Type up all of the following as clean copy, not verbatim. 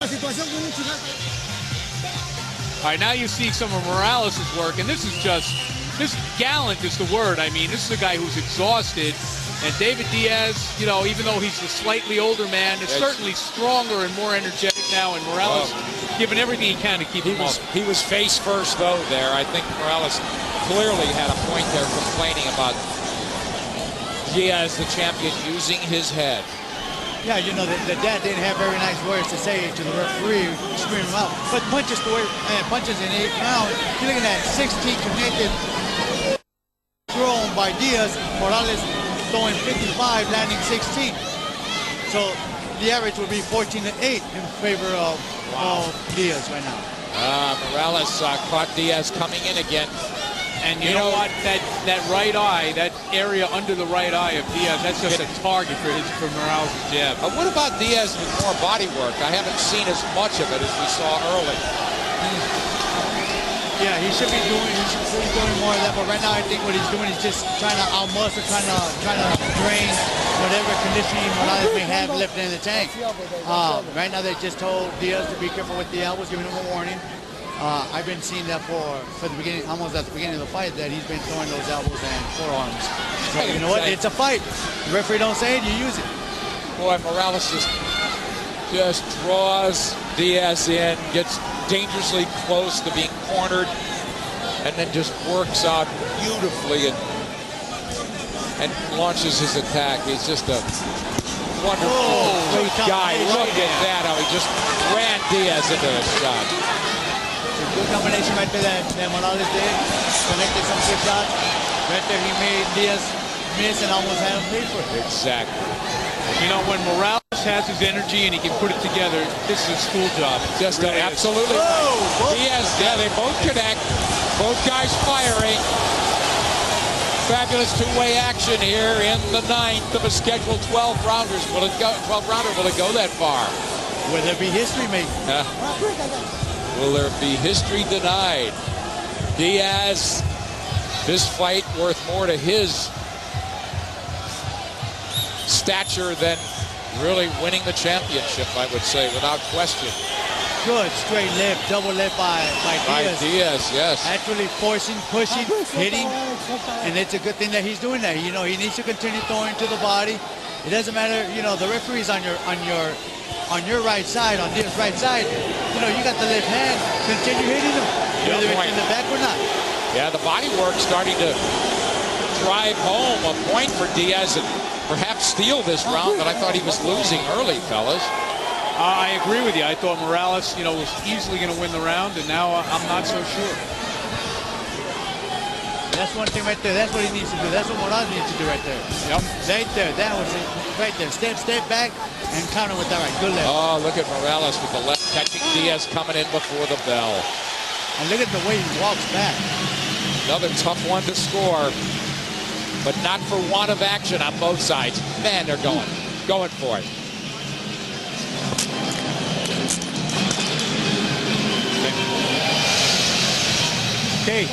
All right, now you see some of Morales' work, and this gallant is the word. I mean, this is a guy who's exhausted, and David Diaz, you know, even though he's a slightly older man, is certainly stronger and more energetic now, and Morales giving everything he can to keep him up. He was face first, though, there. I think Morales clearly had a point there complaining about Diaz, the champion, using his head. Yeah, you know, the dad didn't have very nice words to say to the referee, scream him out. But punches in 8th round, you're looking at 16 connected thrown by Diaz, Morales throwing 55, landing 16. So the average would be 14-8 in favor of Diaz right now. Morales caught Diaz coming in again. And you know what? That right eye, that area under the right eye of Diaz, that's just a target for Morales' jab. What about Diaz with more body work? I haven't seen as much of it as we saw early. Yeah, he should be doing more of that. But right now, I think what he's doing is just trying to outmuscle, trying to drain whatever conditioning Morales may have left in the tank. Right now, they just told Diaz to be careful with the elbows, giving him a warning. I've been seeing that for the beginning, almost at the beginning of the fight, that he's been throwing those elbows and forearms. So you know what? It's a fight. The referee don't say it, you use it. Boy, Morales just draws Diaz in, gets dangerously close to being cornered, and then just works out beautifully and launches his attack. He's just a wonderful guy. Look at that, how he just ran Diaz into the shot. Good combination right there that Morales did. Connected some good shots. Right there he made Diaz miss and almost had him pay for it. Exactly. You know, when Morales has his energy and he can put it together, this is a school job. Just really absolutely. Diaz, yeah, they both connect. Both guys firing. Fabulous two-way action here in the 9th of a scheduled 12-rounders. Will it go 12-rounder? Will it go that far? Will there be history made? Will there be history denied? Diaz, this fight worth more to his stature than really winning the championship, I would say, without question. Good straight left, double left by Diaz, yes. Actually forcing, pushing, hitting, and it's a good thing that he's doing that. You know, he needs to continue throwing to the body. It doesn't matter, you know, the referee's on your right side, on Diaz's right side. You know, you got the left hand, continue hitting him, whether it's in the back or not. Yeah, the body work starting to drive home a point for Diaz and perhaps steal this round that I thought he was losing early, fellas. I agree with you. I thought Morales, you know, was easily going to win the round, and now I'm not so sure. That's one thing right there. That's what he needs to do. That's what Morales needs to do right there. Yep. Right there. That was it. Right there. Step back, and counter with that right. Good left. Oh, look at Morales with the left, catching Diaz coming in before the bell. And look at the way he walks back. Another tough one to score, but not for want of action on both sides. Man, they're going for it. Okay.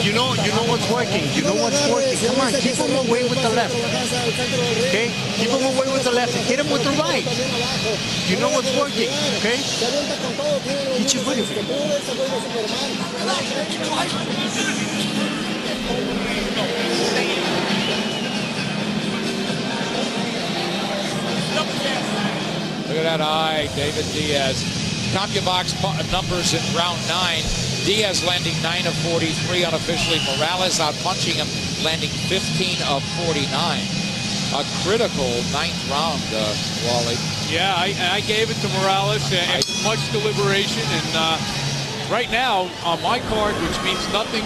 You know what's working. You know what's working. Come on, keep him away with the left. Okay? Keep him away with the left. Hit him with the right. You know what's working. Okay? He's just waiting for you. Look at that eye, David Diaz. CompuBox numbers in round 9. Diaz landing 9 of 43 unofficially. Morales out-punching him, landing 15 of 49. A critical 9th round, Wally. Yeah, I gave it to Morales after much deliberation, and right now on my card, which means nothing.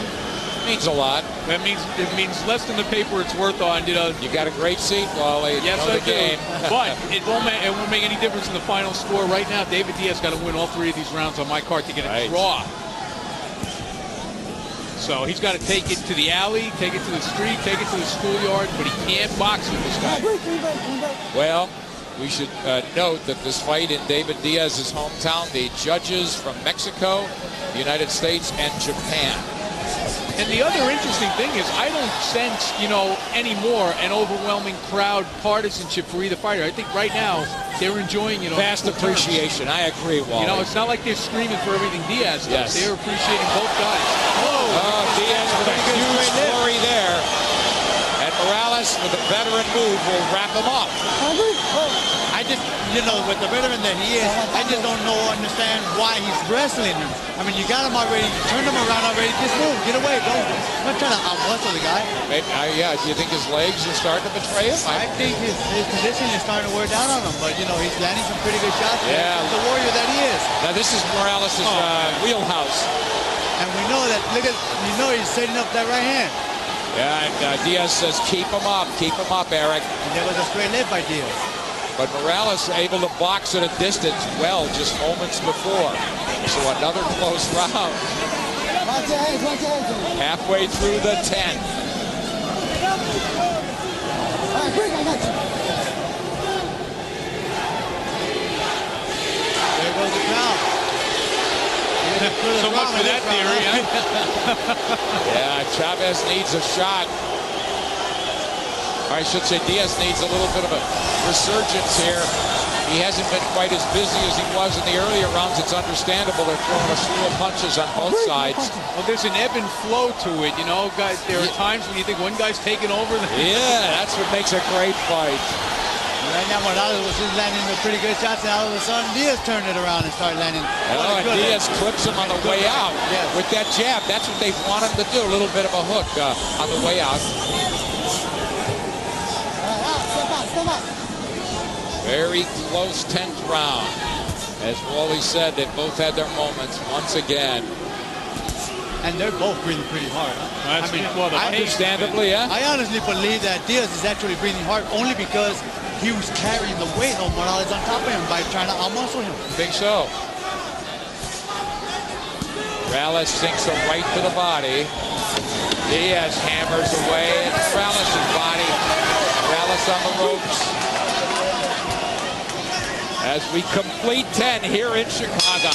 Means a lot. That means it means less than the paper it's worth on. You know, you got a great seat, Wally. Yes, I do. But it won't make any difference in the final score. Right now, David Diaz got to win all 3 of these rounds on my card to get a draw. So he's got to take it to the alley, take it to the street, take it to the schoolyard, but he can't box with this guy. Well, we should note that this fight in David Diaz's hometown, the judges from Mexico, the United States, and Japan. And the other interesting thing is I don't sense, anymore an overwhelming crowd partisanship for either fighter. I think right now they're enjoying, Vast appreciation. I agree, Wally. It's not like they're screaming for everything Diaz does. Yes. They're appreciating both guys. Oh, Diaz with a huge flurry there. And Morales with a veteran move will wrap him up. I just, with the veteran that he is, I just don't understand why he's wrestling him. I mean, you got him already, you turned him around already, just move, get away, don't. I'm not trying to out-muscle the guy. Maybe, do you think his legs are starting to betray him? I think his conditioning is starting to wear down on him, but, he's landing some pretty good shots. Yeah. The warrior that he is. Now, this is Morales' wheelhouse. And we know that, he's setting up that right hand. Yeah, and Diaz says, keep him up, Erik. And there was a straight left by Diaz. But Morales able to box at a distance well just moments before. So another close round. Halfway through the 10. There goes the crowd. So much for that theory, huh? Yeah, Chavez needs a shot. I should say Diaz needs a little bit of a resurgence here. He hasn't been quite as busy as he was in the earlier rounds. It's understandable. They're throwing a slew of punches on both sides. Well, there's an ebb and flow to it, guys. There are times when you think one guy's taking over. Yeah, that's what makes a great fight. Right now, Morales was just landing the pretty good shots, and all of a sudden, Diaz turned it around and started landing. Oh, and Diaz clips him on the way out with that jab. That's what they want him to do, a little bit of a hook on the way out. Very close 10th round. As Wally said, they both had their moments once again. And they're both breathing pretty hard. Huh? Understandably, yeah. I honestly believe that Diaz is actually breathing hard only because he was carrying the weight of Morales on top of him by trying to out-muscle him. I think so. Morales sinks him right to the body. Diaz hammers away at Morales' body. Morales on the ropes. As we complete 10 here in Chicago.